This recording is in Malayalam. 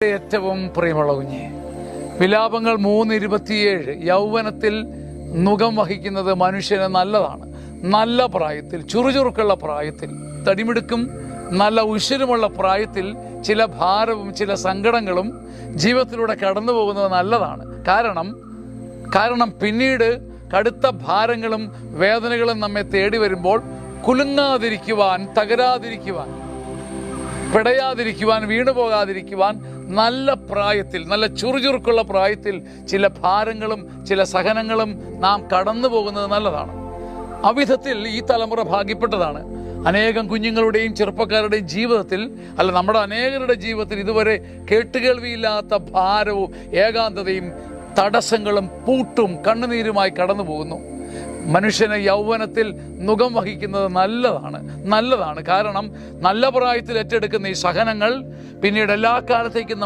ഏറ്റവും പ്രിയമുള്ള കുഞ്ഞെ, വിലാപങ്ങൾ 3:27 യൗവനത്തിൽ നുകം വഹിക്കുന്നത് മനുഷ്യന് നല്ലതാണ്. നല്ല പ്രായത്തിൽ, ചുറുചുറുക്കുള്ള പ്രായത്തിൽ, തടിമിടുക്കും നല്ല ഉശിരുമുള്ള പ്രായത്തിൽ ചില ഭാരവും ചില സങ്കടങ്ങളും ജീവിതത്തിലൂടെ കടന്നു പോകുന്നത് നല്ലതാണ്. കാരണം പിന്നീട് കടുത്ത ഭാരങ്ങളും വേദനകളും നമ്മെ തേടി വരുമ്പോൾ കുലുങ്ങാതിരിക്കുവാൻ, തകരാതിരിക്കുവാൻ, പിടയാതിരിക്കുവാൻ, വീണുപോകാതിരിക്കുവാൻ നല്ല പ്രായത്തിൽ, നല്ല ചുറുചുറുക്കുള്ള പ്രായത്തിൽ ചില ഭാരങ്ങളും ചില സഹനങ്ങളും നാം കടന്നു പോകുന്നത് നല്ലതാണ്. അവിധത്തിൽ ഈ തലമുറ ഭാഗ്യപ്പെട്ടതാണ്. അനേകം കുഞ്ഞുങ്ങളുടെയും ചെറുപ്പക്കാരുടെയും ജീവിതത്തിൽ, നമ്മുടെ അനേകരുടെ ജീവിതത്തിൽ ഇതുവരെ കേട്ടുകേൾവിയില്ലാത്ത ഭാരവും ഏകാന്തതയും തടസ്സങ്ങളും പൂട്ടും കണ്ണുനീരുമായി കടന്നു പോകുന്നു. മനുഷ്യന് യൗവനത്തിൽ നുകം വഹിക്കുന്നത് നല്ലതാണ്. കാരണം നല്ല പ്രായത്തിൽ ഏറ്റെടുക്കുന്ന ഈ സഹനങ്ങൾ പിന്നീട് എല്ലാ കാലത്തേക്കും